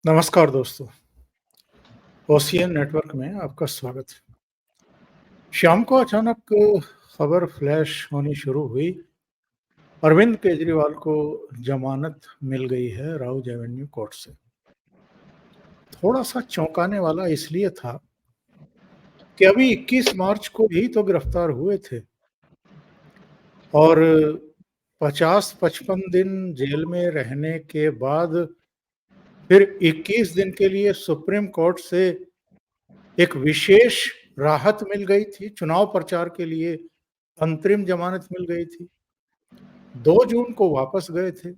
नमस्कार दोस्तों, ocean network में आपका स्वागत है। शाम को अचानक खबर फ्लैश होनी शुरू हुई। अरविंद केजरीवाल को जमानत मिल गई है राउज एवेन्यू कोर्ट से। थोड़ा-सा चौंकाने वाला इसलिए था कि अभी 21 मार्च को ही तो गिरफ्तार हुए थे और 50-55 दिन जेल में रहने के बाद फिर 21 दिन के लिए सुप्रीम कोर्ट से एक विशेष राहत मिल गई थी, चुनाव प्रचार के लिए अंतरिम जमानत मिल गई थी। 2 जून को वापस गए थे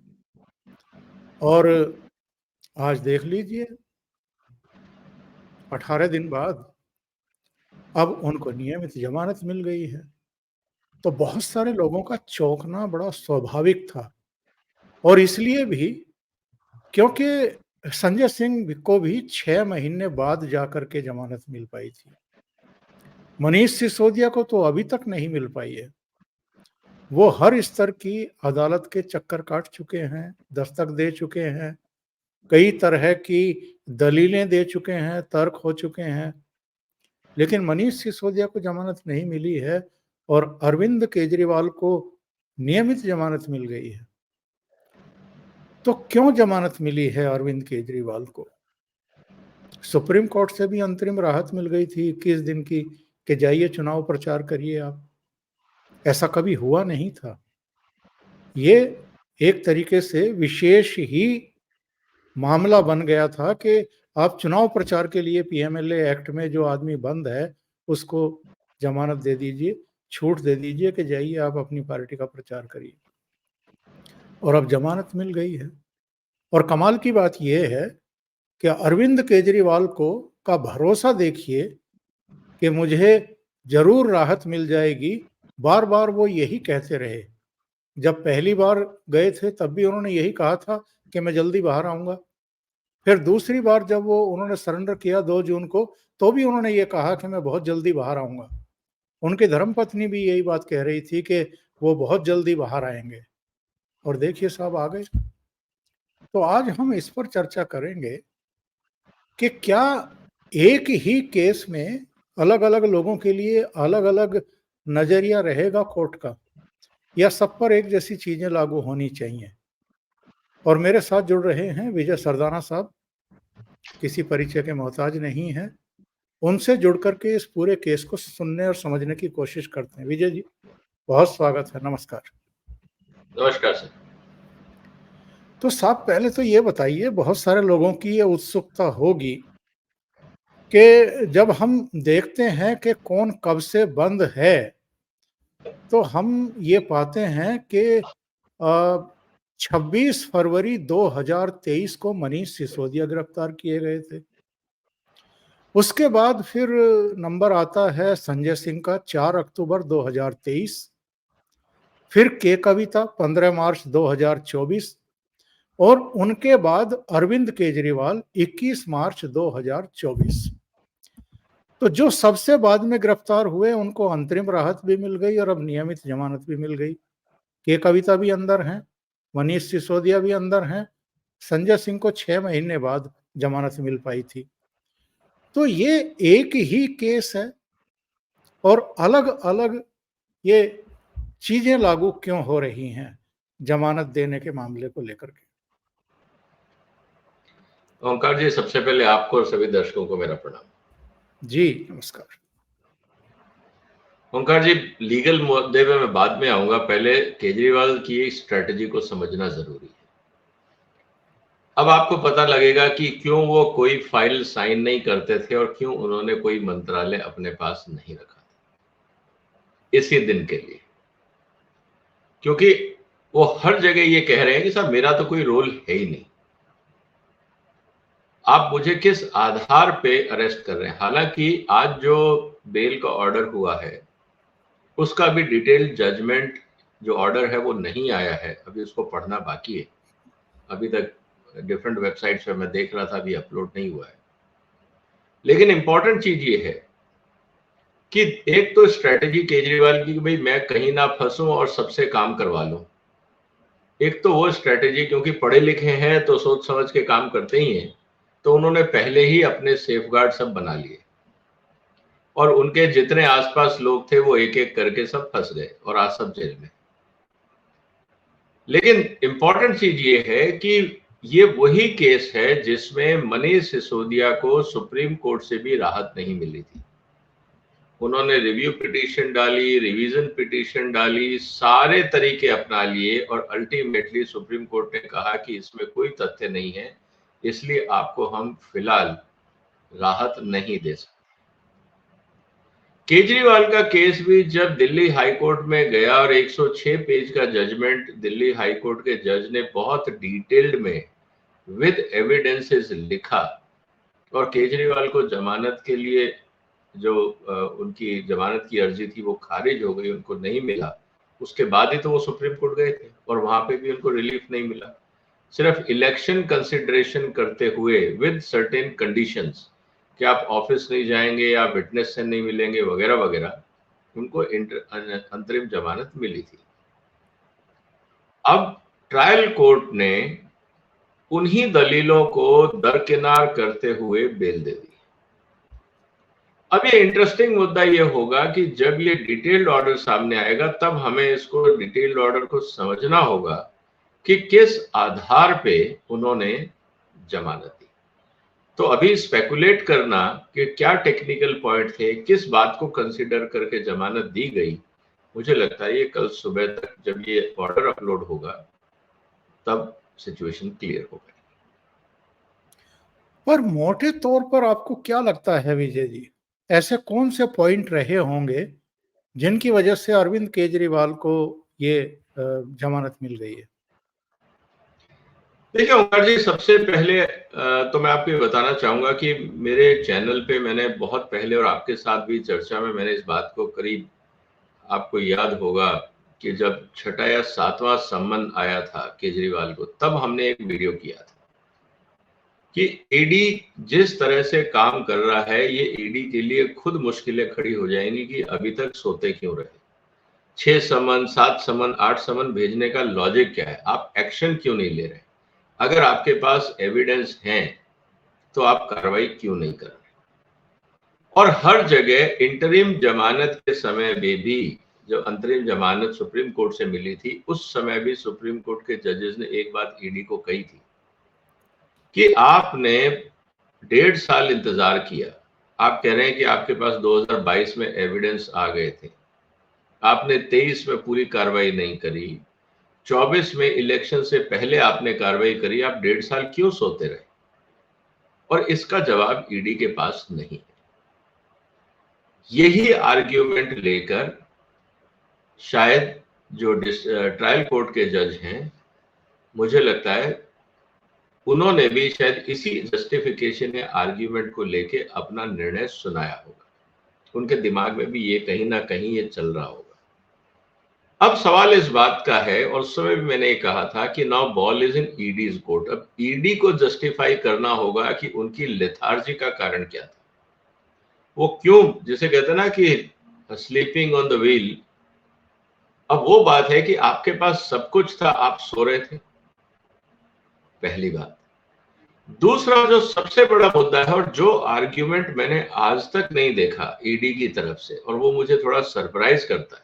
और आज देख लीजिए 18 दिन बाद अब उनको नियमित जमानत मिल गई है। तो बहुत सारे लोगों का चौंकना बड़ा स्वाभाविक था और इसलिए भी क्योंकि संजय सिंह को भी 6 महीने बाद जाकर के जमानत मिल पाई थी। मनीष सिसोदिया को तो अभी तक नहीं मिल पाई है। वो हर स्तर की अदालत के चक्कर काट चुके हैं, दस्तक दे चुके हैं, कई तरह की दलीलें दे चुके हैं, तर्क हो चुके हैं, लेकिन मनीष सिसोदिया को जमानत नहीं मिली है और अरविंद केजरीवाल को नियमित जमानत मिल गई है। तो क्यों जमानत मिली है अरविंद केजरीवाल को? सुप्रीम कोर्ट से भी अंतरिम राहत मिल गई थी 21 दिन की कि जाइए चुनाव प्रचार करिए आप। ऐसा कभी हुआ नहीं था। ये एक तरीके से विशेष ही मामला बन गया था कि आप चुनाव प्रचार के लिए पीएमएलए एक्ट में जो आदमी बंद है, उसको जमानत दे दीजिए, छूट दे दीजिए कि जाइए आप अपनी पार्टी का प्रचार करिए। और अब जमानत मिल गई है। और कमाल की बात ये है कि अरविंद केजरीवाल को का भरोसा देखिए कि मुझे ज़रूर राहत मिल जाएगी, बार-बार वो यही कहते रहे। जब पहली बार गए थे तब भी उन्होंने यही कहा था कि मैं जल्दी बाहर आऊँगा। फिर दूसरी बार जब वो उन्होंने सरेंडर किया 2 जून को, तो भी उन्होंने ये कहा कि मैं बहुत जल्दी बाहर आऊँगा। उनकी धर्मपत्नी भी यही बात कह रही थी कि वो बहुत जल्दी बाहर आएँगे और देखिए साहब आ गए। तो आज हम इस पर चर्चा करेंगे कि क्या एक ही केस में अलग-अलग लोगों के लिए अलग-अलग नज़रिया रहेगा कोर्ट का या सब पर एक जैसी चीज़ें लागू होनी चाहिए? और मेरे साथ जुड़ रहे हैं विजय सरदाना साहब, किसी परिचय के मोहताज नहीं हैं। उनसे जुड़ कर के इस पूरे केस को सुनने और समझने की कोशिश करते हैं। विजय जी, बहुत स्वागत है, नमस्कार। नमस्कार सर। तो साहब पहले तो ये बताइए, बहुत सारे लोगों की ये उत्सुकता होगी कि जब हम देखते हैं कि कौन कब से बंद है, तो हम ये पाते हैं कि 26 फरवरी 2023 को मनीष सिसोदिया गिरफ्तार किए गए थे। उसके बाद फिर नंबर आता है संजय सिंह का 4 अक्टूबर 2023, फिर के कविता 15 मार्च 2024 और उनके बाद अरविंद केजरीवाल 21 मार्च 2024। तो जो सबसे बाद में गिरफ्तार हुए उनको अंतरिम राहत भी मिल गई और अब नियमित जमानत भी मिल गई। के कविता भी अंदर हैं, मनीष सिसोदिया भी अंदर हैं, संजय सिंह को 6 महीने बाद जमानत मिल पाई थी। तो ये एक ही केस है और अलग-अलग ये चीजें लागू क्यों हो रही हैं जमानत देने के मामले को लेकर के? ओंकार जी, सबसे पहले आपको और सभी दर्शकों को मेरा प्रणाम। जी, नमस्कार। ओंकार जी, लीगल मुद्दे में मैं बाद में आऊंगा, पहले केजरीवाल की स्ट्रेटजी को समझना जरूरी है। अब आपको पता लगेगा कि क्यों वो कोई फाइल साइन नहीं करते थे और क्यों उन्होंने कोई मंत्रालय अपने पास नहीं रखा था इसी दिन के लिए, क्योंकि वो हर जगह ये कह रहे हैं कि साहब मेरा तो कोई रोल है ही नहीं, आप मुझे किस आधार पे अरेस्ट कर रहे हैं। हालांकि आज जो बेल का ऑर्डर हुआ है उसका भी डिटेल जजमेंट जो ऑर्डर है वो नहीं आया है, अभी उसको पढ़ना बाकी है। अभी तक डिफरेंट वेबसाइट्स पे मैं देख रहा था, अभी अपलोड नहीं हुआ है। लेकिन इंपॉर्टेंट चीज ये है कि एक तो स्ट्रेटजी केजरीवाल की भाई मैं कहीं ना फंसूं और सबसे काम करवा लूं। एक तो वो स्ट्रेटजी, क्योंकि पढ़े लिखे हैं तो सोच समझ के काम करते ही हैं, तो उन्होंने पहले ही अपने सेफगार्ड सब बना लिए और उनके जितने आसपास लोग थे वो एक एक करके सब फंस गए और आज सब जेल में। लेकिन इंपॉर्टेंट चीज ये है कि ये वही केस है जिसमें मनीष सिसोदिया को सुप्रीम कोर्ट से भी राहत नहीं मिली थी। उन्होंने रिव्यू पिटीशन डाली, रिवीजन पिटीशन डाली, सारे तरीके अपना लिए और अल्टीमेटली सुप्रीम कोर्ट ने कहा कि इसमें कोई तथ्य नहीं है, इसलिए आपको हम फिलहाल राहत नहीं दे सकते। केजरीवाल का केस भी जब दिल्ली हाई कोर्ट में गया और 106 पेज का जजमेंट दिल्ली हाई कोर्ट के जज ने बहुत डिटेल्ड में विद एविडेंसेस लिखा और केजरीवाल को जमानत के लिए जो उनकी जमानत की अर्जी थी वो खारिज हो गई, उनको नहीं मिला। उसके बाद ही तो वो सुप्रीम कोर्ट गए थे और वहां पे भी उनको रिलीफ नहीं मिला। सिर्फ इलेक्शन कंसिडरेशन करते हुए विद सर्टेन कंडीशंस कि आप ऑफिस नहीं जाएंगे या विटनेस से नहीं मिलेंगे वगैरह वगैरह, उनको अंतरिम जमानत मिली थी। अब ट्रायल कोर्ट ने उन्हीं दलीलों को दरकिनार करते हुए बेल दे दी। अब ये इंटरेस्टिंग मुद्दा ये होगा कि जब ये डिटेल्ड ऑर्डर सामने आएगा तब हमें इसको डिटेल्ड ऑर्डर को समझना होगा कि किस आधार पे उन्होंने जमानत दी। तो अभी स्पेकुलेट करना कि क्या टेक्निकल पॉइंट थे, किस बात को कंसीडर करके जमानत दी गई, मुझे लगता है ये कल सुबह तक जब ये ऑर्डर अपलोड होगा तब सिचुएशन क्लियर होगा। पर मोटे तौर पर आपको क्या लगता है विजय जी, ऐसे कौन से पॉइंट रहे होंगे जिनकी वजह से अरविंद केजरीवाल को ये जमानत मिल गई है? देखिए ओंकार जी, सबसे पहले तो मैं आपको ये बताना चाहूंगा कि मेरे चैनल पे मैंने बहुत पहले और आपके साथ भी चर्चा में मैंने इस बात को करीब, आपको याद होगा कि जब 6वां या 7वां सम्मन आया था केजरीवाल को, तब हमने एक वीडियो किया था कि ईडी जिस तरह से काम कर रहा है ये ईडी के लिए खुद मुश्किलें खड़ी हो जाएंगी कि अभी तक सोते क्यों रहे। 6 समन, 7 समन, 8 समन भेजने का लॉजिक क्या है? आप एक्शन क्यों नहीं ले रहे? अगर आपके पास एविडेंस है तो आप कार्रवाई क्यों नहीं कर रहे? और हर जगह इंटरिम जमानत के समय में भी, जब अंतरिम जमानत सुप्रीम कोर्ट से मिली थी उस समय भी सुप्रीम कोर्ट के जजेस ने एक बात ईडी को कही थी कि आपने 1.5 साल इंतजार किया। आप कह रहे हैं कि आपके पास 2022 में एविडेंस आ गए थे, आपने 23 में पूरी कार्रवाई नहीं करी, 24 में इलेक्शन से पहले आपने कार्रवाई करी, आप 1.5 साल क्यों सोते रहे? और इसका जवाब ईडी के पास नहीं है। यही आर्ग्यूमेंट लेकर शायद जो ट्रायल कोर्ट के जज हैं, मुझे लगता है उन्होंने भी शायद इसी जस्टिफिकेशन या आर्ग्यूमेंट को लेके अपना निर्णय सुनाया होगा। उनके दिमाग में भी ये कहीं ना कहीं ये चल रहा होगा। अब सवाल इस बात का है, और उस समय भी मैंने कहा था कि now ball is in ED's court. अब ईडी को जस्टिफाई करना होगा कि उनकी लेथार्जी का कारण क्या था, वो क्यों, जिसे कहते हैं ना कि स्लीपिंग ऑन द व्हील। अब वो बात है कि आपके पास सब कुछ था, आप सो रहे थे, पहली बात। दूसरा जो सबसे बड़ा मुद्दा है और जो आर्ग्यूमेंट मैंने आज तक नहीं देखा ईडी की तरफ से, और वो मुझे थोड़ा सरप्राइज करता है,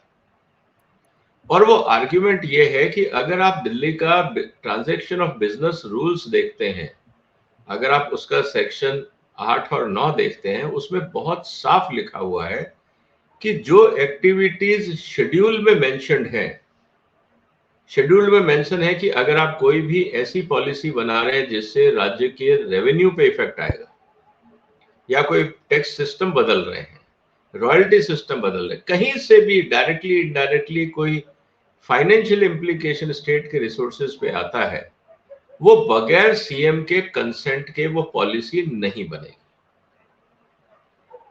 और वो आर्ग्यूमेंट ये है कि अगर आप दिल्ली का ट्रांजैक्शन ऑफ बिजनेस रूल्स देखते हैं, अगर आप उसका सेक्शन 8 और 9 देखते हैं, उसमें बहुत साफ लिखा हुआ है कि जो एक्टिविटीज शेड्यूल में मेंशन्ड है, शेड्यूल में मेंशन है कि अगर आप कोई भी ऐसी पॉलिसी बना रहे हैं जिससे राज्य के रेवेन्यू पे इफेक्ट आएगा, या कोई टैक्स सिस्टम बदल रहे हैं, रॉयल्टी सिस्टम बदल रहे हैं, कहीं से भी डायरेक्टली इनडायरेक्टली कोई फाइनेंशियल इम्प्लीकेशन स्टेट के रिसोर्सेज पे आता है, वो बगैर सीएम के कंसेंट के वो पॉलिसी नहीं बनेगी।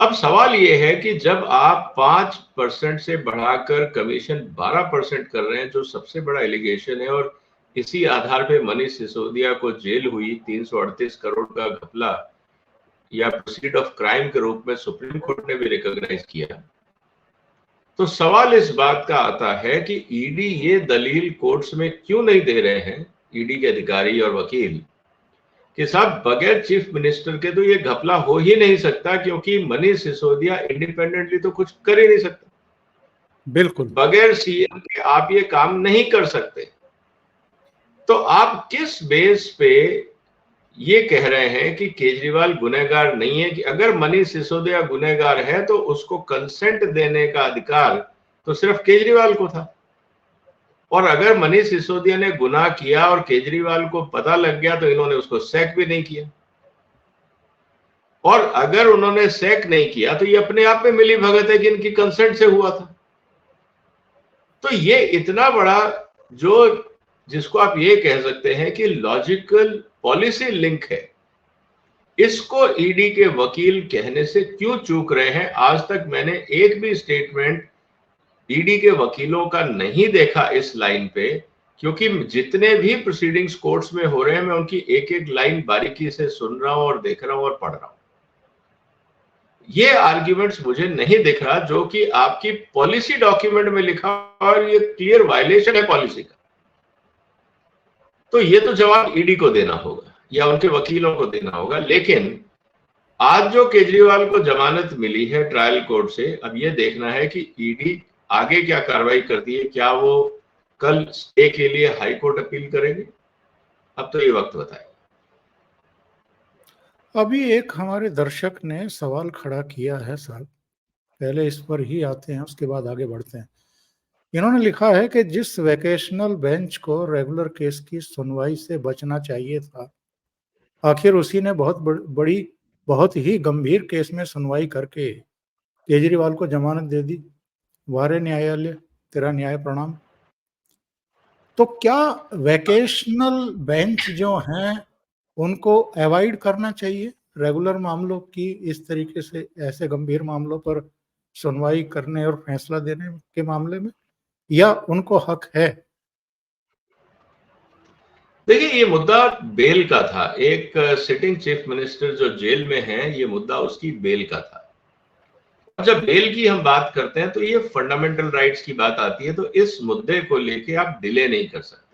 अब सवाल ये है कि जब आप 5% से बढ़ाकर कमीशन 12% कर रहे हैं, जो सबसे बड़ा एलिगेशन है, और इसी आधार पे मनीष सिसोदिया को जेल हुई, 338 करोड़ का घपला या प्रोसीड ऑफ क्राइम के रूप में सुप्रीम कोर्ट ने भी रिकॉग्नाइज किया, तो सवाल इस बात का आता है कि ईडी ये दलील कोर्ट्स में क्यों नहीं दे रहे हैं, ईडी के अधिकारी और वकील, कि साहब बगैर चीफ मिनिस्टर के तो ये घपला हो ही नहीं सकता, क्योंकि मनीष सिसोदिया इंडिपेंडेंटली तो कुछ कर ही नहीं सकता। बिल्कुल। बगैर सीएम के आप ये काम नहीं कर सकते। तो आप किस बेस पे ये कह रहे हैं कि केजरीवाल गुनहगार नहीं है? कि अगर मनीष सिसोदिया गुनहगार है तो उसको कंसेंट देने का अधिकार तो सिर्फ केजरीवाल को था, और अगर मनीष सिसोदिया ने गुनाह किया और केजरीवाल को पता लग गया तो इन्होंने उसको सैक भी नहीं किया, और अगर उन्होंने सैक नहीं किया तो ये अपने आप में मिली भगत है कि इनकी कंसेंट से हुआ था। तो ये इतना बड़ा जो जिसको आप ये कह सकते हैं कि लॉजिकल पॉलिसी लिंक है, इसको ईडी के वकील कहने से क्यों चूक रहे हैं? आज तक मैंने एक भी स्टेटमेंट ईडी के वकीलों का नहीं देखा इस लाइन पे, क्योंकि जितने भी प्रोसीडिंग्स कोर्ट्स में हो रहे हैं मैं उनकी एक एक लाइन बारीकी से सुन रहा हूं और देख रहा हूं और पढ़ रहा हूं। ये आर्ग्यूमेंट्स मुझे नहीं दिख रहा जो कि आपकी पॉलिसी डॉक्यूमेंट में लिखा, और ये क्लियर वायलेशन है पॉलिसी का। तो ये तो जवाब ईडी को देना होगा या उनके वकीलों को देना होगा। लेकिन आज जो केजरीवाल को जमानत मिली है ट्रायल कोर्ट से, अब ये देखना है कि ईडी आगे क्या कार्रवाई करती है। क्या वो कल स्टे के लिए हाई कोर्ट अपील करेंगे? अब तो ये वक्त बताए। अभी एक हमारे दर्शक ने सवाल खड़ा किया है साहब, पहले इस पर ही आते हैं उसके बाद आगे बढ़ते हैं। इन्होंने लिखा है कि जिस वैकेशनल बेंच को रेगुलर केस की सुनवाई से बचना चाहिए था, आखिर उसी ने बहुत ही गंभीर केस में सुनवाई करके केजरीवाल को जमानत दे दी। वारे न्यायालय, तेरा न्याय प्रणाम। तो क्या वैकेशनल बेंच जो हैं उनको अवॉइड करना चाहिए रेगुलर मामलों की इस तरीके से, ऐसे गंभीर मामलों पर सुनवाई करने और फैसला देने के मामले में, या उनको हक है? देखिए, ये मुद्दा बेल का था। एक सिटिंग चीफ मिनिस्टर जो जेल में है, ये मुद्दा उसकी बेल का था। जब बेल की हम बात करते हैं तो ये फंडामेंटल राइट्स की बात आती है, तो इस मुद्दे को लेके आप डिले नहीं कर सकते।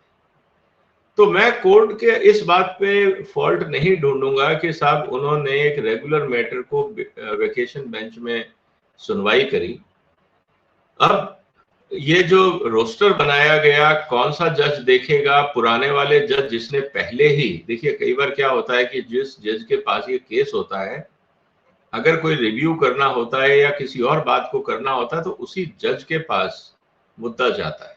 तो मैं कोर्ट के इस बात पे फॉल्ट नहीं ढूंढूंगा कि साहब उन्होंने एक रेगुलर मैटर को वेकेशन बेंच में सुनवाई करी। अब ये जो रोस्टर बनाया गया, कौन सा जज देखेगा? पुराने वाले जज जिसने पहले ही, देखिए कई बार क्या होता है कि जिस जज के पास ये केस होता है, अगर कोई रिव्यू करना होता है या किसी और बात को करना होता है तो उसी जज के पास मुद्दा जाता है।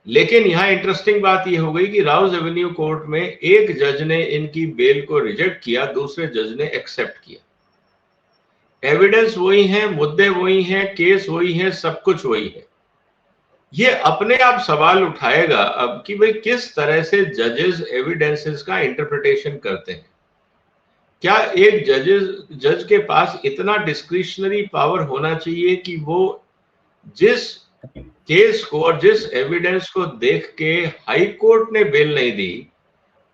लेकिन यहाँ इंटरेस्टिंग बात यह हो गई कि राउज एवेन्यू कोर्ट में एक जज ने इनकी बेल को रिजेक्ट किया, दूसरे जज ने एक्सेप्ट किया। एविडेंस वही है, मुद्दे वही हैं, केस वही है, सब कुछ वही है। ये अपने आप सवाल उठाएगा अब कि भाई किस तरह से जजेस एविडेंसेस का इंटरप्रिटेशन करते हैं। क्या एक जज के पास इतना डिस्क्रिशनरी पावर होना चाहिए कि वो जिस केस को और जिस एविडेंस को देख के हाई कोर्ट ने बेल नहीं दी,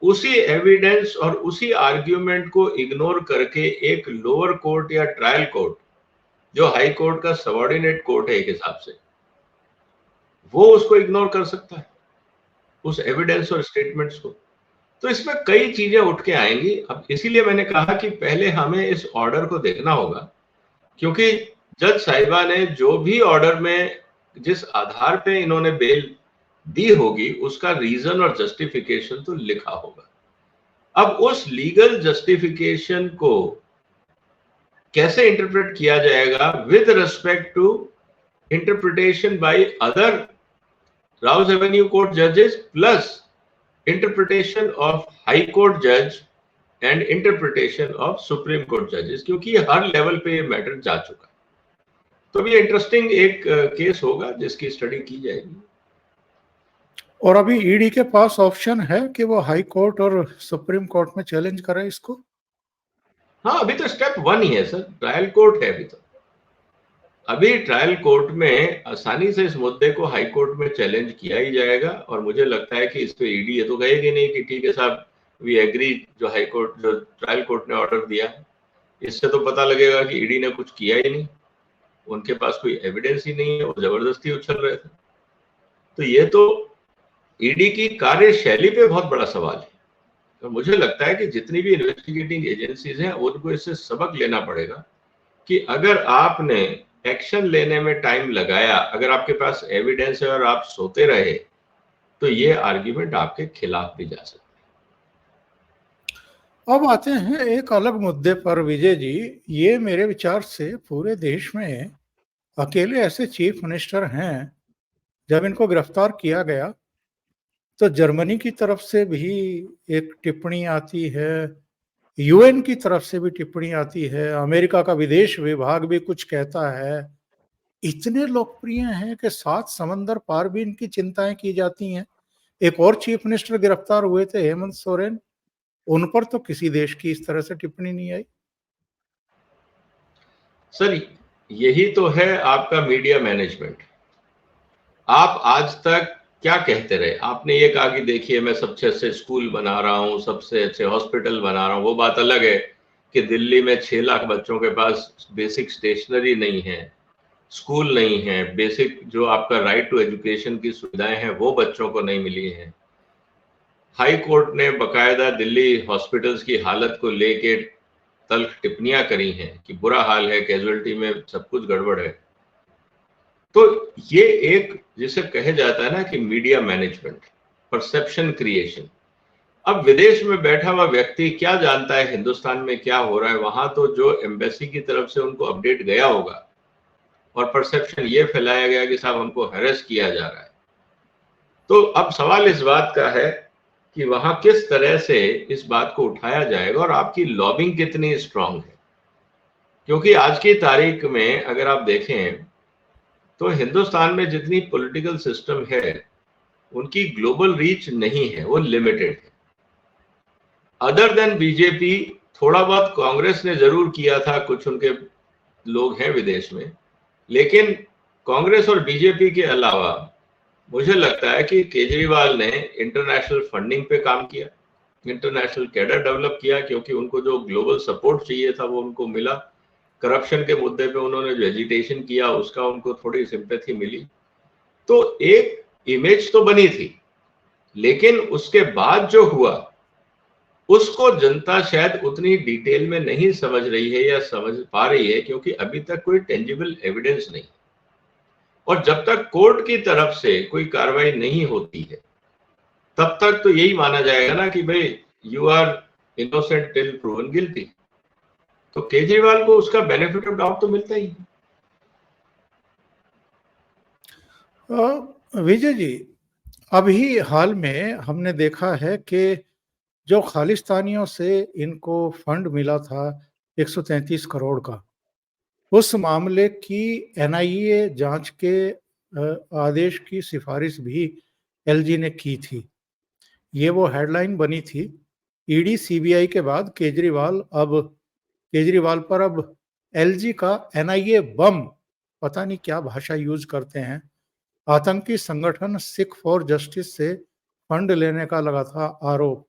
उसी एविडेंस और उसी आर्ग्यूमेंट को इग्नोर करके एक लोअर कोर्ट या ट्रायल कोर्ट, जो हाई कोर्ट का सबऑर्डिनेट कोर्ट है एक हिसाब से, वो उसको इग्नोर कर सकता है, उस एविडेंस और स्टेटमेंट्स को? तो इसमें कई चीजें उठ के आएंगी। अब इसीलिए मैंने कहा कि पहले हमें इस ऑर्डर को देखना होगा, क्योंकि जज साहिबा ने जो भी ऑर्डर में जिस आधार पे इन्होंने बेल दी होगी उसका रीजन और जस्टिफिकेशन तो लिखा होगा। अब उस लीगल जस्टिफिकेशन को कैसे इंटरप्रेट किया जाएगा with respect to interpretation by other Rouse Avenue court जजेस plus interpretation of high court जज and interpretation of supreme court जजेस, क्योंकि हर लेवल पे ये मैटर जा चुका है। तो भी इंटरेस्टिंग एक केस होगा जिसकी स्टडी की जाएगी। और अभी ईडी के पास ऑप्शन है कि वो हाई कोर्ट और सुप्रीम कोर्ट में चैलेंज करे इसको? हाँ, अभी तो स्टेप 1 ही है सर, ट्रायल कोर्ट है। अभी ट्रायल कोर्ट में आसानी से इस मुद्दे को हाई कोर्ट में चैलेंज किया ही जाएगा, और मुझे लगता है कि इस पे ईडी ये तो कहेगी नहीं कि ठीक है साहब वी एग्री, जो हाई कोर्ट जो ट्रायल कोर्ट ने ऑर्डर दिया है। इससे तो पता लगेगा कि ईडी ने कुछ किया ही नहीं, उनके पास कोई एविडेंस ही नहीं है, वो जबरदस्ती उछल रहे थे। तो ये तो ईडी की कार्यशैली पे बहुत बड़ा सवाल है। तो मुझे लगता है कि जितनी भी इन्वेस्टिगेटिंग एजेंसीज हैं उनको इससे सबक लेना पड़ेगा कि अगर आपने एक्शन लेने में टाइम लगाया, अगर आपके पास एविडेंस है और आप सोते रहे, तो ये आर्ग्यूमेंट आपके खिलाफ भी जा सकता अब आते हैं एक अलग मुद्दे पर विजय जी। ये मेरे विचार से पूरे देश में अकेले ऐसे चीफ मिनिस्टर हैं, जब इनको गिरफ्तार किया गया तो जर्मनी की तरफ से भी एक टिप्पणी आती है, यूएन की तरफ से भी टिप्पणी आती है, अमेरिका का विदेश विभाग भी कुछ कहता है। इतने लोकप्रिय हैं कि 7 समंदर पार भी इनकी चिंताएं की जाती हैं। एक और चीफ मिनिस्टर गिरफ्तार हुए थे, हेमंत सोरेन, उन पर तो किसी देश की इस तरह से टिप्पणी नहीं आई। सर, यही तो है आपका मीडिया मैनेजमेंट। आप आज तक क्या कहते रहे? आपने ये कहा कि देखिए मैं सबसे अच्छे स्कूल बना रहा हूँ, सबसे अच्छे हॉस्पिटल बना रहा हूँ। वो बात अलग है कि दिल्ली में 6 लाख बच्चों के पास बेसिक स्टेशनरी नहीं है, स्कूल नहीं है, बेसिक जो आपका राइट टू एजुकेशन की सुविधाएं हैं वो बच्चों को नहीं मिली हैं। हाई कोर्ट ने बकायदा दिल्ली हॉस्पिटल्स की हालत को लेके तल्ख टिप्पणियां करी हैं कि बुरा हाल है, कैजुअलिटी में सब कुछ गड़बड़ है। तो ये एक जिसे कहे जाता है ना कि मीडिया मैनेजमेंट, परसेप्शन क्रिएशन। अब विदेश में बैठा हुआ व्यक्ति क्या जानता है हिंदुस्तान में क्या हो रहा है? वहां तो जो एम्बेसी की तरफ से उनको अपडेट गया होगा और परसेप्शन ये फैलाया गया कि साहब हमको हैरेस किया जा रहा है। तो अब सवाल इस बात का है कि वहां किस तरह से इस बात को उठाया जाएगा और आपकी लॉबिंग कितनी स्ट्रांग है। क्योंकि आज की तारीख में अगर आप देखें तो हिंदुस्तान में जितनी पॉलिटिकल सिस्टम है उनकी ग्लोबल रीच नहीं है, वो लिमिटेड है। अदर देन बीजेपी, थोड़ा बहुत कांग्रेस ने जरूर किया था, कुछ उनके लोग हैं विदेश में, लेकिन कांग्रेस और बीजेपी के अलावा मुझे लगता है कि केजरीवाल ने इंटरनेशनल फंडिंग पे काम किया, इंटरनेशनल कैडर डेवलप किया, क्योंकि उनको जो ग्लोबल सपोर्ट चाहिए था वो उनको मिला। करप्शन के मुद्दे पे उन्होंने जो एजिटेशन किया उसका उनको थोड़ी सिंपैथी मिली। तो एक इमेज तो बनी थी, लेकिन उसके बाद जो हुआ उसको जनता शायद उतनी डिटेल में नहीं समझ रही है या समझ पा रही है, क्योंकि अभी तक कोई टेंजिबल एविडेंस नहीं। और जब तक कोर्ट की तरफ से कोई कार्रवाई नहीं होती है तब तक तो यही माना जाएगा ना कि भाई you are innocent till proven guilty. तो केजरीवाल को उसका बेनिफिट ऑफ डाउट तो मिलता ही है। विजय जी, अभी हाल में हमने देखा है कि जो खालिस्तानियों से इनको फंड मिला था 133 करोड़ का, उस मामले की एनआईए जांच के आदेश की सिफारिश भी एलजी ने की थी। ये वो हेडलाइन बनी थी, ईडी सीबीआई के बाद केजरीवाल पर अब एलजी का एनआईए बम, पता नहीं क्या भाषा यूज करते हैं, आतंकी संगठन सिख फॉर जस्टिस से फंड लेने का लगा था आरोप।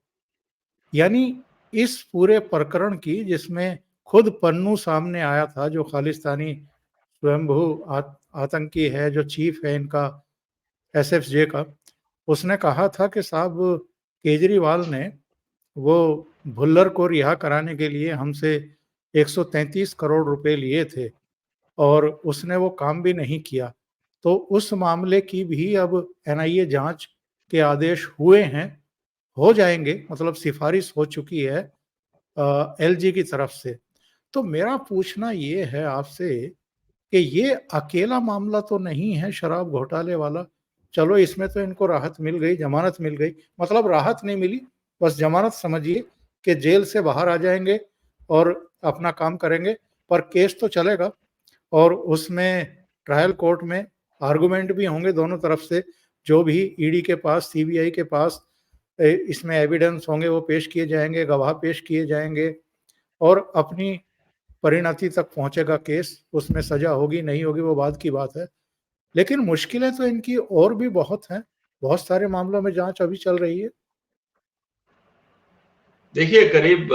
यानी इस पूरे प्रकरण की, जिसमें खुद पन्नू सामने आया था, जो खालिस्तानी स्वयंभू आतंकी है, जो चीफ है इनका एसएफजे का, उसने कहा था कि साहब केजरीवाल ने वो भुल्लर को रिहा कराने के लिए हमसे 133 करोड़ रुपए लिए थे और उसने वो काम भी नहीं किया। तो उस मामले की भी अब एनआईए जांच के आदेश हुए हैं, हो जाएंगे, मतलब सिफारिश हो चुकी है एलजी की तरफ से। तो मेरा पूछना ये है आपसे कि ये अकेला मामला तो नहीं है शराब घोटाले वाला। चलो इसमें तो इनको राहत मिल गई, जमानत मिल गई, मतलब राहत नहीं मिली, बस जमानत समझिए कि जेल से बाहर आ जाएंगे और अपना काम करेंगे, पर केस तो चलेगा और उसमें ट्रायल कोर्ट में आर्गुमेंट भी होंगे दोनों तरफ से। जो भी ईडी के पास, सीबीआई के पास इसमें एविडेंस होंगे वो पेश किए जाएंगे, गवाह पेश किए जाएंगे और अपनी परिणति तक पहुंचेगा केस। उसमें सजा होगी नहीं होगी वो बाद की बात है, लेकिन मुश्किलें तो इनकी और भी बहुत हैं। बहुत सारे मामलों में जांच अभी चल रही है। देखिए, करीब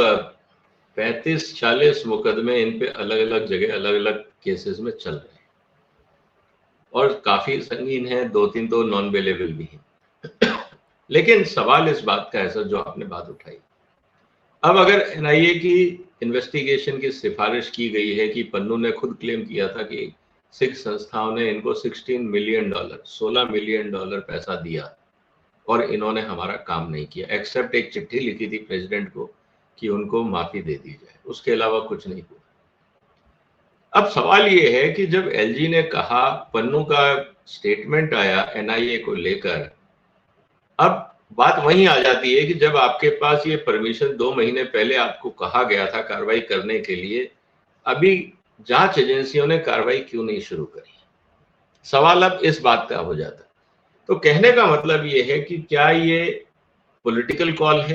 35-40 मुकदमे इन पे अलग अलग जगह अलग अलग केसेस में चल रहे हैं और काफी संगीन है, 2-3 तो नॉन अवेलेबल भी हैं। लेकिन सवाल इस बात का है सर, जो आपने बात उठाई अब अगर एनआईए की इन्वेस्टिगेशन की सिफारिश की गई है कि पन्नू ने खुद क्लेम किया था कि सिख संस्थाओं ने इनको $16 मिलियन, $16 मिलियन पैसा दिया और इन्होंने हमारा काम नहीं किया, एक्सेप्ट एक चिट्ठी लिखी थी प्रेसिडेंट को कि उनको माफी दे दी जाए, उसके अलावा कुछ नहीं हुआ। अब सवाल ये है कि जब एलजी ने कहा, पन्नू का स्टेटमेंट आया एनआईए को लेकर, अब बात वहीं आ जाती है कि जब आपके पास ये परमिशन 2 महीने पहले आपको कहा गया था कार्रवाई करने के लिए, अभी जांच एजेंसियों ने कार्रवाई क्यों नहीं शुरू करी? सवाल अब इस बात का हो जाता है। तो कहने का मतलब ये है कि क्या ये पॉलिटिकल कॉल है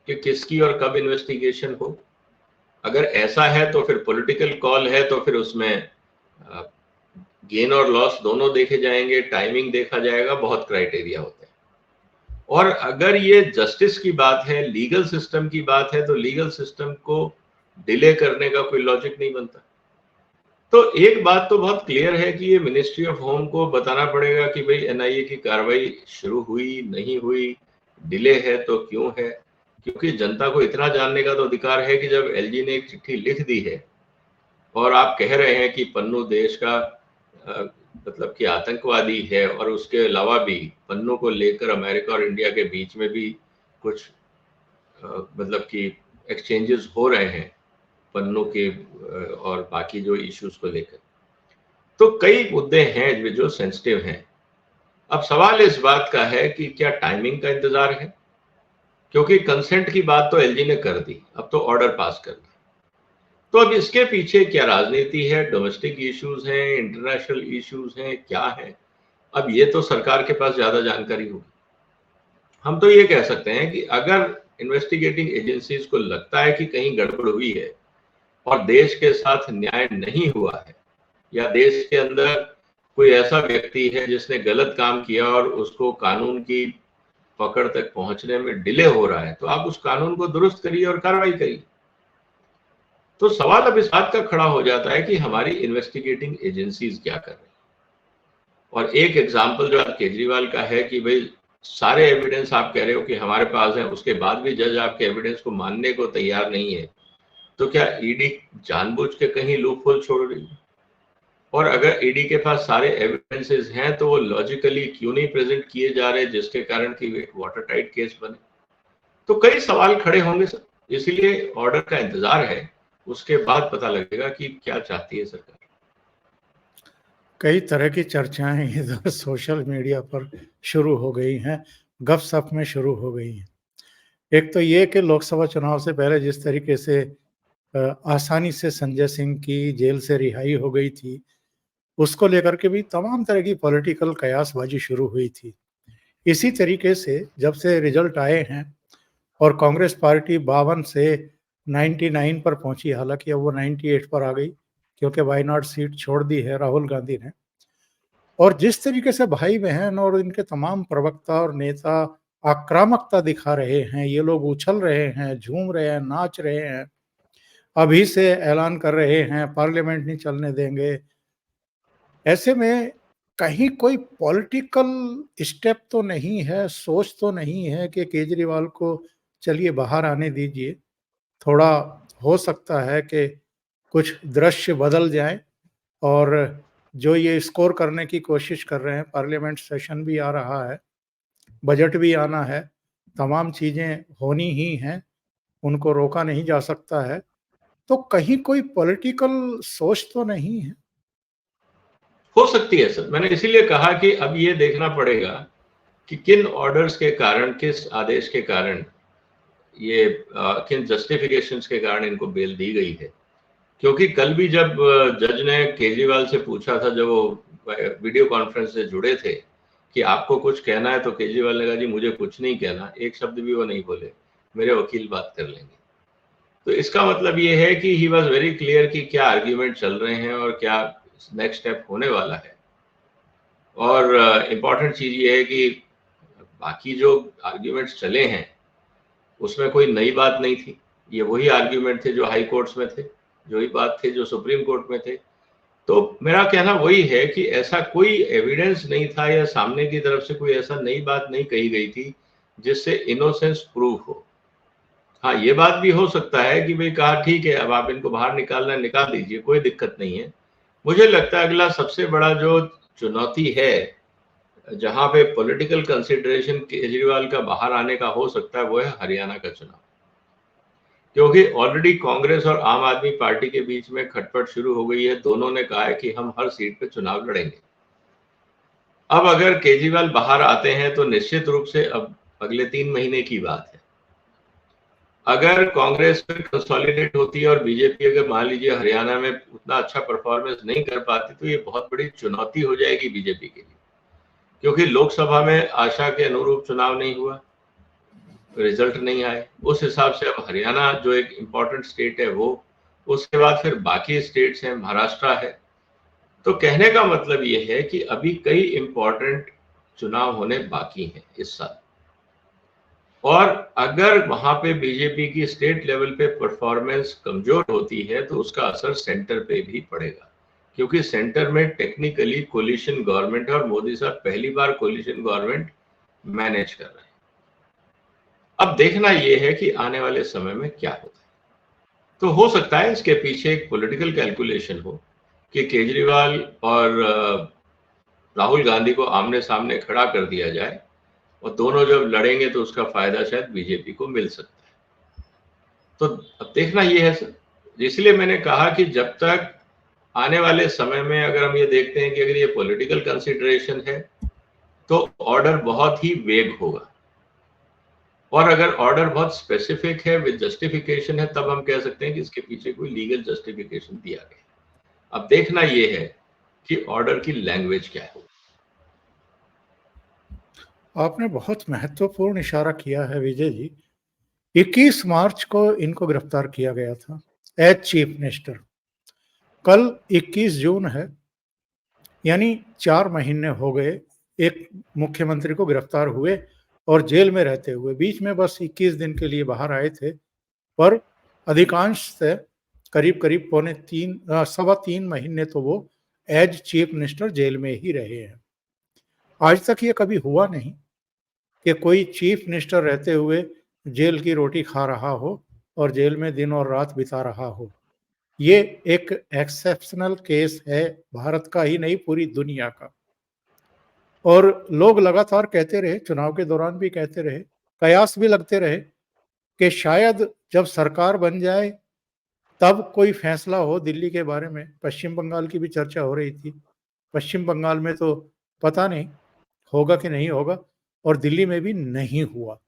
कि किसकी और कब इन्वेस्टिगेशन हो? अगर ऐसा है तो फिर पॉलिटिकल कॉल है, तो फिर उसमें गेन और लॉस दोनों देखे जाएंगे, टाइमिंग देखा जाएगा, बहुत क्राइटेरिया होते हैं। और अगर ये जस्टिस की बात है, लीगल सिस्टम की बात है, तो लीगल सिस्टम को डिले करने का कोई लॉजिक नहीं बनता। तो एक बात तो बहुत क्लियर है कि ये मिनिस्ट्री ऑफ होम को बताना पड़ेगा कि भाई एनआईए की कार्रवाई शुरू हुई, नहीं हुई, डिले है तो क्यों है, क्योंकि जनता को इतना जानने का तो अधिकार है कि जब एलजी ने एक चिट्ठी लिख दी है और आप कह रहे हैं कि पन्नू देश का मतलब कि आतंकवादी है, और उसके अलावा भी पन्नू को लेकर अमेरिका और इंडिया के बीच में भी कुछ मतलब कि एक्सचेंजेस हो रहे हैं पन्नू के और बाकी जो इश्यूज को लेकर, तो कई मुद्दे हैं जो सेंसिटिव हैं। अब सवाल इस बात का है कि क्या टाइमिंग का इंतजार है, क्योंकि कंसेंट की बात तो एलजी ने कर दी, अब तो ऑर्डर पास करना। तो अब इसके पीछे क्या राजनीति है, डोमेस्टिक इश्यूज हैं, इंटरनेशनल इश्यूज हैं, क्या है? अब ये तो सरकार के पास ज्यादा जानकारी होगी। हम तो ये कह सकते हैं कि अगर इन्वेस्टिगेटिंग एजेंसीज को लगता है कि कहीं गड़बड़ हुई है और देश के साथ न्याय नहीं हुआ है, या देश के अंदर कोई ऐसा व्यक्ति है जिसने गलत काम किया और उसको कानून की पकड़ तक पहुंचने में डिले हो रहा है, तो आप उस कानून को दुरुस्त करिए और कार्रवाई करिए। तो सवाल अब इस बात का खड़ा हो जाता है कि हमारी इन्वेस्टिगेटिंग एजेंसीज क्या कर रही हैं। और एक एग्जाम्पल जो आप केजरीवाल का है कि भाई सारे एविडेंस आप कह रहे हो कि हमारे पास है, उसके बाद भी जज आपके एविडेंस को मानने को तैयार नहीं है, तो क्या ईडी जानबूझ के कहीं लूप होल छोड़ रही है? और अगर ईडी के पास सारे एविडेंसेस हैं तो वो लॉजिकली क्यों नहीं प्रेजेंट किए जा रहे, जिसके कारण कि एक वाटर टाइट केस बने? तो कई सवाल खड़े होंगे सर, इसीलिए ऑर्डर का इंतजार है, उसके बाद पता लगेगा कि क्या चाहती है सरकार। कई तरह की चर्चाएं इधर सोशल मीडिया पर शुरू हो गई हैं, गपशप में शुरू हो गई हैं। एक तो ये कि लोकसभा चुनाव से पहले जिस तरीके से आसानी से संजय सिंह की जेल से रिहाई हो गई थी, उसको लेकर के भी तमाम तरह की पॉलिटिकल कयासबाजी शुरू हुई थी। इसी तरीके से जब से रिजल्ट आए हैं और कांग्रेस पार्टी 52 से 99 पर पहुंची, हालांकि अब वो 98 पर आ गई क्योंकि वायनाड सीट छोड़ दी है राहुल गांधी ने। और जिस तरीके से भाई बहन और इनके तमाम प्रवक्ता और नेता आक्रामकता दिखा रहे हैं, ये लोग उछल रहे हैं, झूम रहे हैं, नाच रहे हैं, अभी से ऐलान कर रहे हैं पार्लियामेंट नहीं चलने देंगे। ऐसे में कहीं कोई पॉलिटिकल स्टेप तो नहीं है, सोच तो नहीं है कि केजरीवाल को चलिए बाहर आने दीजिए, थोड़ा हो सकता है कि कुछ दृश्य बदल जाएं। और जो ये स्कोर करने की कोशिश कर रहे हैं, पार्लियामेंट सेशन भी आ रहा है, बजट भी आना है, तमाम चीज़ें होनी ही हैं, उनको रोका नहीं जा सकता है। तो कहीं कोई पॉलिटिकल सोच तो नहीं है? हो सकती है सर, मैंने इसीलिए कहा कि अब ये देखना पड़ेगा कि किन ऑर्डर्स के कारण, किस आदेश के कारण, ये किन जस्टिफिकेशंस के कारण इनको बेल दी गई है। क्योंकि कल भी जब जज ने केजरीवाल से पूछा था, जब वो वीडियो कॉन्फ्रेंस से जुड़े थे, कि आपको कुछ कहना है, तो केजरीवाल ने कहा जी मुझे कुछ नहीं कहना, एक शब्द भी वो नहीं बोले, मेरे वकील बात कर लेंगे। तो इसका मतलब ये है कि ही वॉज वेरी क्लियर कि क्या आर्ग्यूमेंट चल रहे हैं और क्या नेक्स्ट स्टेप होने वाला है। और इम्पॉर्टेंट चीज ये है कि बाकी जो आर्ग्यूमेंट्स चले हैं उसमें कोई नई बात नहीं थी, ये वही आर्ग्यूमेंट थे जो हाई कोर्ट्स में थे, जो ही बात थे जो सुप्रीम कोर्ट में थे। तो मेरा कहना वही है कि ऐसा कोई एविडेंस नहीं था या सामने की तरफ से कोई ऐसा नई बात नहीं कही गई थी जिससे इनोसेंस प्रूव हो। हाँ, ये बात भी हो सकता है कि भई कहा ठीक है, अब आप इनको बाहर निकालना है, निकाल दीजिए, कोई दिक्कत नहीं है। मुझे लगता है अगला सबसे बड़ा जो चुनौती है, जहाँ पे पॉलिटिकल कंसिडरेशन केजरीवाल का बाहर आने का हो सकता है, वो है हरियाणा का चुनाव। क्योंकि ऑलरेडी कांग्रेस और आम आदमी पार्टी के बीच में खटपट शुरू हो गई है, दोनों ने कहा है कि हम हर सीट पे चुनाव लड़ेंगे। अब अगर केजरीवाल बाहर आते हैं तो निश्चित रूप से अब अगले 3 महीने की बात है। अगर कांग्रेस फिर कंसोलिडेट होती है और बीजेपी अगर मान लीजिए हरियाणा में उतना अच्छा परफॉर्मेंस नहीं कर पाती, तो ये बहुत बड़ी चुनौती हो जाएगी बीजेपी के लिए। क्योंकि लोकसभा में आशा के अनुरूप चुनाव नहीं हुआ, रिजल्ट नहीं आए। उस हिसाब से अब हरियाणा जो एक इम्पोर्टेंट स्टेट है वो, उसके बाद फिर बाकी स्टेट्स हैं, महाराष्ट्र है। तो कहने का मतलब ये है कि अभी कई इम्पोर्टेंट चुनाव होने बाकी हैं इस साल, और अगर वहां पे बीजेपी की स्टेट लेवल पे परफॉर्मेंस कमजोर होती है तो उसका असर सेंटर पे भी पड़ेगा, क्योंकि सेंटर में टेक्निकली कोलिशन गवर्नमेंट है और मोदी साहब पहली बार कोलिशन गवर्नमेंट मैनेज कर रहे हैं। अब देखना यह है कि आने वाले समय में क्या होता है। तो हो सकता है इसके पीछे एक पॉलिटिकल कैलकुलेशन हो कि केजरीवाल और राहुल गांधी को आमने सामने खड़ा कर दिया जाए और दोनों जब लड़ेंगे तो उसका फायदा शायद बीजेपी को मिल सकता है। तो अब देखना ये है सर, इसलिए मैंने कहा कि जब तक आने वाले समय में अगर हम ये देखते हैं कि अगर ये पॉलिटिकल कंसिडरेशन है तो ऑर्डर बहुत ही वेग होगा, और अगर ऑर्डर बहुत स्पेसिफिक है विद जस्टिफिकेशन है तब हम कह सकते हैं कि इसके पीछे कोई लीगल जस्टिफिकेशन दिया गया। अब देखना ये है कि ऑर्डर की लैंग्वेज क्या है। आपने बहुत महत्वपूर्ण इशारा किया है विजय जी। 21 मार्च को इनको गिरफ्तार किया गया था एज चीफ मिनिस्टर। कल 21 जून है, यानी 4 महीने हो गए एक मुख्यमंत्री को गिरफ्तार हुए और जेल में रहते हुए। बीच में बस 21 दिन के लिए बाहर आए थे, पर अधिकांश से करीब-करीब सवा 3 महीने तो वो एज चीफ मिनिस्टर जेल में ही रहे हैं। आज तक ये कभी हुआ नहीं कि कोई चीफ मिनिस्टर रहते हुए जेल की रोटी खा रहा हो और जेल में दिन और रात बिता रहा हो। ये एक एक्सेप्शनल केस है, भारत का ही नहीं पूरी दुनिया का। और लोग लगातार कहते रहे, चुनाव के दौरान भी कहते रहे, कयास भी लगते रहे कि शायद जब सरकार बन जाए तब कोई फैसला हो दिल्ली के बारे में। पश्चिम बंगाल की भी चर्चा हो रही थी। पश्चिम बंगाल में तो पता नहीं होगा कि नहीं होगा, और दिल्ली में भी नहीं हुआ।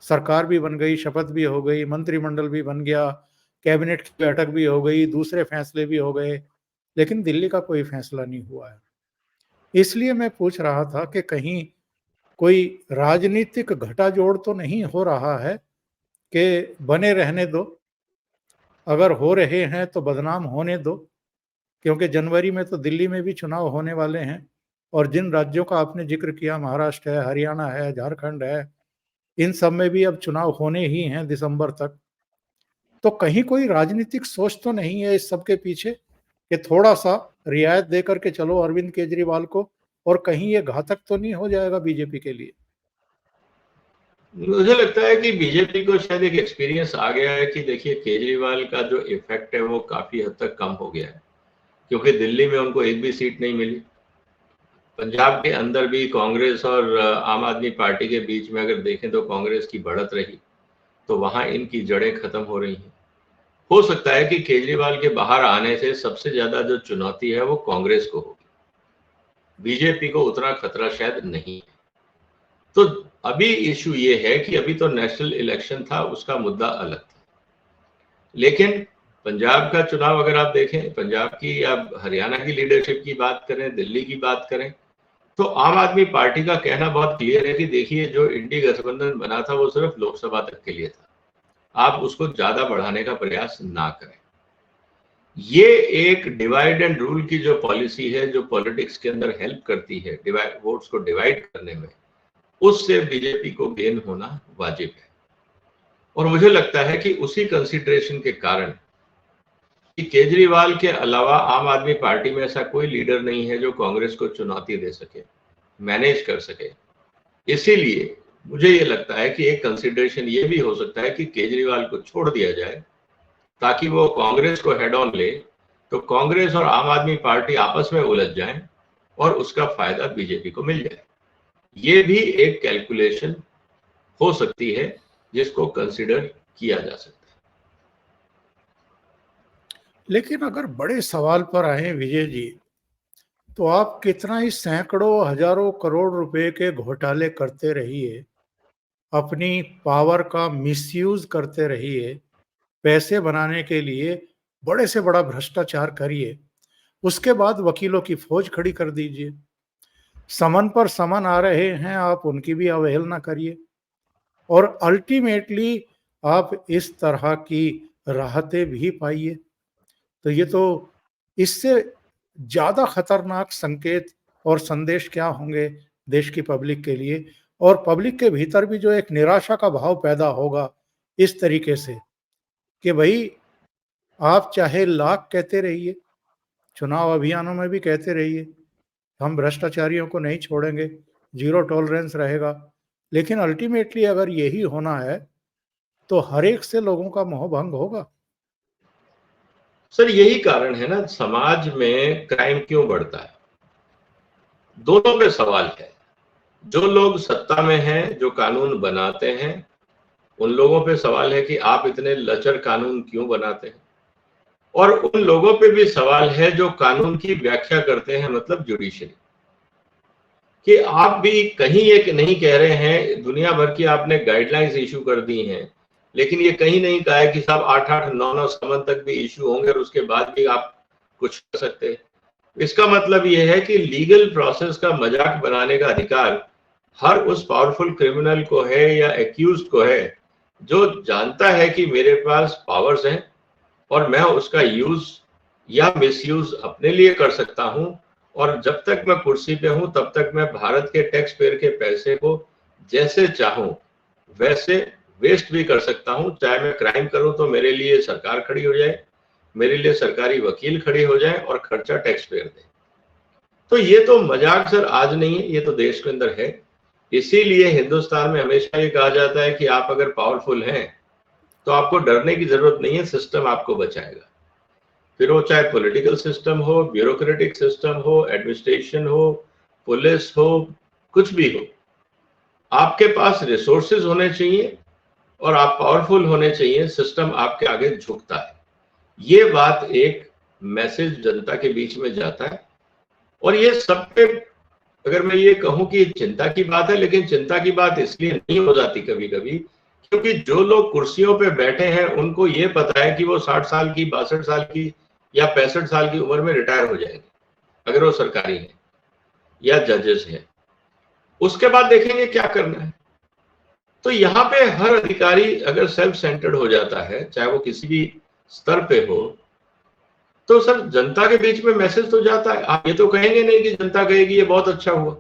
सरकार भी बन गई, शपथ भी हो गई, मंत्रिमंडल भी बन गया, कैबिनेट की बैठक भी हो गई, दूसरे फैसले भी हो गए, लेकिन दिल्ली का कोई फैसला नहीं हुआ है। इसलिए मैं पूछ रहा था कि कहीं कोई राजनीतिक घटाजोड़ तो नहीं हो रहा है कि बने रहने दो, अगर हो रहे हैं तो बदनाम होने दो, क्योंकि जनवरी में तो दिल्ली में भी चुनाव होने वाले हैं। और जिन राज्यों का आपने जिक्र किया, महाराष्ट्र है, हरियाणा है, झारखंड है, इन सब में भी अब चुनाव होने ही हैं दिसंबर तक। तो कहीं कोई राजनीतिक सोच तो नहीं है इस सब के पीछे कि थोड़ा-सा रियायत दे कर के चलो अरविंद केजरीवाल को, और कहीं ये घातक तो नहीं हो जाएगा बीजेपी के लिए? मुझे लगता है कि बीजेपी को शायद एक एक्सपीरियंस आ गया है कि देखिए केजरीवाल का जो इफेक्ट है वो काफी हद तक कम हो गया है, क्योंकि दिल्ली में उनको एक भी सीट नहीं मिली। पंजाब के अंदर भी कांग्रेस और आम आदमी पार्टी के बीच में अगर देखें तो कांग्रेस की बढ़त रही, तो वहां इनकी जड़ें खत्म हो रही हैं। हो सकता है कि केजरीवाल के बाहर आने से सबसे ज्यादा जो चुनौती है वो कांग्रेस को होगी, बीजेपी को उतना खतरा शायद नहीं है। तो अभी इशू ये है कि अभी तो नेशनल इलेक्शन था, उसका मुद्दा अलग था, लेकिन पंजाब का चुनाव अगर आप देखें, पंजाब की या हरियाणा की लीडरशिप की बात करें, दिल्ली की बात करें, तो आम आदमी पार्टी का कहना बहुत क्लियर है कि देखिए जो इंडी गठबंधन बना था वो सिर्फ लोकसभा तक के लिए था, आप उसको ज्यादा बढ़ाने का प्रयास ना करें। ये एक डिवाइड एंड रूल की जो पॉलिसी है, जो पॉलिटिक्स के अंदर हेल्प करती है वोट्स को डिवाइड करने में, उससे बीजेपी को गेन होना वाजिब है। और मुझे लगता है कि उसी कंसिडरेशन के कारण कि केजरीवाल के अलावा आम आदमी पार्टी में ऐसा कोई लीडर नहीं है जो कांग्रेस को चुनौती दे सके, मैनेज कर सके, इसीलिए मुझे ये लगता है कि एक कंसिडरेशन ये भी हो सकता है कि केजरीवाल को छोड़ दिया जाए ताकि वो कांग्रेस को हेड ऑन ले, तो कांग्रेस और आम आदमी पार्टी आपस में उलझ जाएं और उसका फायदा बीजेपी को मिल जाए। ये भी एक कैलकुलेशन हो सकती है जिसको कंसिडर किया जा सकता है। लेकिन अगर बड़े सवाल पर आए विजय जी, तो आप कितना ही सैकड़ों हजारों करोड़ रुपए के घोटाले करते रहिए, अपनी पावर का मिसयूज करते रहिए, पैसे बनाने के लिए बड़े से बड़ा भ्रष्टाचार करिए, उसके बाद वकीलों की फौज खड़ी कर दीजिए। समन पर समन आ रहे हैं, आप उनकी भी अवहेलना करिए और अल्टीमेटली आप इस तरह की राहतें भी पाइए। तो ये तो इससे ज़्यादा खतरनाक संकेत और संदेश क्या होंगे देश की पब्लिक के लिए, और पब्लिक के भीतर भी जो एक निराशा का भाव पैदा होगा इस तरीके से कि भाई आप चाहे लाख कहते रहिए, चुनाव अभियानों में भी कहते रहिए, हम भ्रष्टाचारियों को नहीं छोड़ेंगे, ज़ीरो टॉलरेंस रहेगा, लेकिन अल्टीमेटली अगर यही होना है, तो हर एक से लोगों का मोह भंग होगा। सर यही कारण है ना, समाज में क्राइम क्यों बढ़ता है? दोनों पे सवाल है। जो लोग सत्ता में हैं, जो कानून बनाते हैं, उन लोगों पे सवाल है कि आप इतने लचर कानून क्यों बनाते हैं, और उन लोगों पे भी सवाल है जो कानून की व्याख्या करते हैं, मतलब जुडिशरी, कि आप भी कहीं ये नहीं कह रहे हैं, दुनिया भर की आपने गाइडलाइंस इशू कर दी हैं, लेकिन ये कहीं नहीं कहा है कि साहब 8-8, 9-9 समन तक भी इशू होंगे और उसके बाद भी आप कुछ कर सकते हैं। इसका मतलब ये है कि लीगल प्रोसेस का मजाक बनाने का अधिकार हर उस पावरफुल क्रिमिनल को है या एक्यूज्ड को है जो जानता है कि मेरे पास पावर्स हैं और मैं उसका यूज या मिसयूज अपने लिए कर सकता हूं, और जब तक मैं कुर्सी पे हूं तब तक मैं भारत के टैक्स पेयर के पैसे को जैसे चाहूं वैसे वेस्ट भी कर सकता हूं। चाहे मैं क्राइम करूं तो मेरे लिए सरकार खड़ी हो जाए, मेरे लिए सरकारी वकील खड़े हो जाए और खर्चा टैक्स पेयर दे। तो ये तो मजाक सर आज नहीं है, ये तो देश के अंदर है। इसीलिए हिंदुस्तान में हमेशा ये कहा जाता है कि आप अगर पावरफुल हैं तो आपको डरने की जरूरत नहीं है, सिस्टम आपको बचाएगा। फिर वो चाहे पॉलिटिकल सिस्टम हो, ब्यूरोक्रेटिक सिस्टम हो, एडमिनिस्ट्रेशन हो, पुलिस हो, कुछ भी हो, आपके पास रिसोर्सेज होने चाहिए और आप पावरफुल होने चाहिए, सिस्टम आपके आगे झुकता है। ये बात एक मैसेज जनता के बीच में जाता है, और ये सब पे अगर मैं ये कहूं कि चिंता की बात है, लेकिन चिंता की बात इसलिए नहीं हो जाती कभी कभी क्योंकि जो लोग कुर्सियों पे बैठे हैं उनको ये पता है कि वो 60 साल की, 62 साल की या 65 साल की उम्र में रिटायर हो जाएंगे अगर वो सरकारी है या जजेस है। उसके बाद देखेंगे क्या करना है। तो यहाँ पे हर अधिकारी अगर सेल्फ सेंटर्ड हो जाता है, चाहे वो किसी भी स्तर पे हो, तो सर जनता के बीच में मैसेज तो जाता है। आप ये तो कहेंगे नहीं कि जनता कहेगी ये बहुत अच्छा हुआ।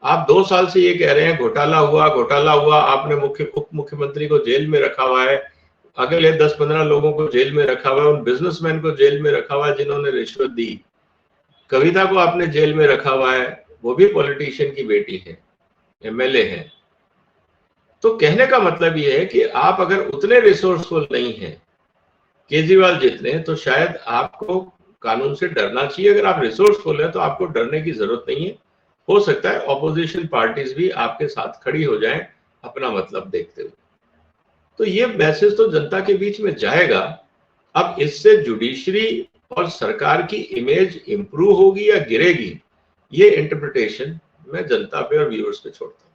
आप 2 साल से ये कह रहे हैं घोटाला हुआ, घोटाला हुआ, आपने उप मुख्यमंत्री को जेल में रखा हुआ है, अगले 10-15 लोगों को जेल में रखा हुआ है, उन बिजनेसमैन को जेल में रखा हुआ है जिन्होंने रिश्वत दी, कविता को आपने जेल में रखा हुआ है, वो भी पॉलिटिशियन की बेटी है, एमएलए है। तो कहने का मतलब ये है कि आप अगर उतने रिसोर्सफुल नहीं हैं केजरीवाल जितने, तो शायद आपको कानून से डरना चाहिए। अगर आप रिसोर्सफुल हैं तो आपको डरने की जरूरत नहीं है। हो सकता है ऑपोजिशन पार्टीज भी आपके साथ खड़ी हो जाएं अपना मतलब देखते हुए। तो ये मैसेज तो जनता के बीच में जाएगा। अब इससे जुडिशरी और सरकार की इमेज इंप्रूव होगी या गिरेगी, ये इंटरप्रिटेशन मैं जनता पे और व्यूअर्स पे छोड़ता हूँ।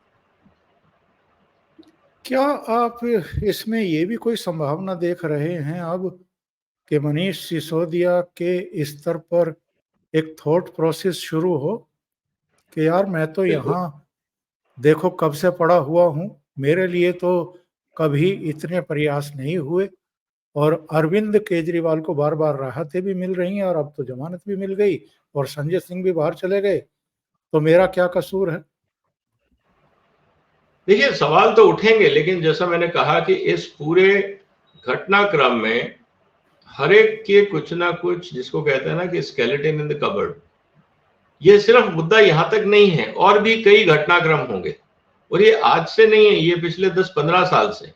क्या आप इसमें ये भी कोई संभावना देख रहे हैं अब कि मनीष सिसोदिया के स्तर पर एक थॉट प्रोसेस शुरू हो कि यार मैं तो बिल्कुल। यहाँ देखो कब से पड़ा हुआ हूँ, मेरे लिए तो कभी इतने प्रयास नहीं हुए, और अरविंद केजरीवाल को बार बार राहतें भी मिल रही हैं और अब तो जमानत भी मिल गई और संजय सिंह भी बाहर चले गए, तो मेरा क्या कसूर है? देखिए सवाल तो उठेंगे, लेकिन जैसा मैंने कहा कि इस पूरे घटनाक्रम में हर एक के कुछ ना कुछ, जिसको कहते हैं ना कि स्केलेटन इन द कबर्ड, ये सिर्फ मुद्दा यहां तक नहीं है, और भी कई घटनाक्रम होंगे और ये आज से नहीं है, ये पिछले 10-15 साल से।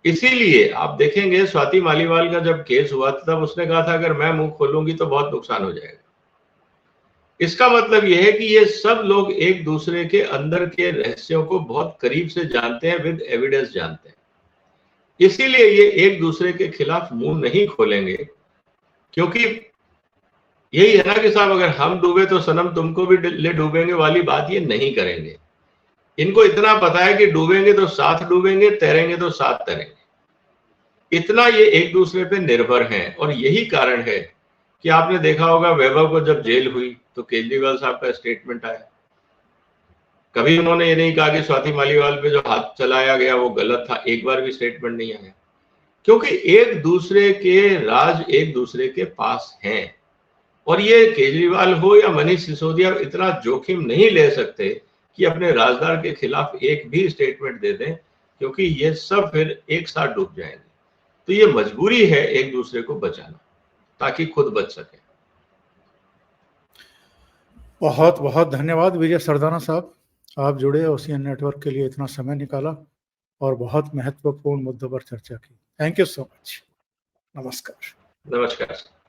इसीलिए आप देखेंगे स्वाति मालीवाल का जब केस हुआ था तब उसने कहा था अगर मैं मुंह खोलूंगी तो बहुत नुकसान हो जाएगा। इसका मतलब यह है कि ये सब लोग एक दूसरे के अंदर के रहस्यों को बहुत करीब से जानते हैं, विद एविडेंस जानते हैं। इसीलिए ये एक दूसरे के खिलाफ मुंह नहीं खोलेंगे, क्योंकि यही है ना कि साहब अगर हम डूबे तो सनम तुमको भी ले डूबेंगे वाली बात ये नहीं करेंगे। इनको इतना पता है कि डूबेंगे तो साथ डूबेंगे, तैरेंगे तो साथ तैरेंगे। इतना ये एक दूसरे पे निर्भर हैं और यही कारण है कि आपने देखा होगा वैभव को जब जेल हुई तो केजरीवाल साहब का स्टेटमेंट आया। कभी उन्होंने ये नहीं कहा कि स्वाति मालीवाल पे जो हाथ चलाया गया वो गलत था, एक बार भी स्टेटमेंट नहीं आया, क्योंकि एक दूसरे के राज एक दूसरे के पास हैं। और ये केजरीवाल हो या मनीष सिसोदिया इतना जोखिम नहीं ले सकते कि अपने राजदार के खिलाफ एक भी स्टेटमेंट दे दें, क्योंकि ये सब फिर एक साथ डूब जाएंगे। तो ये मजबूरी है एक दूसरे को बचाना ताकि खुद बच सके। बहुत बहुत धन्यवाद विजय सरदाना साहब, आप जुड़े ओशियन नेटवर्क के लिए इतना समय निकाला और बहुत महत्वपूर्ण मुद्दों पर चर्चा की। Thank you so much. नमस्कार। नमस्कार।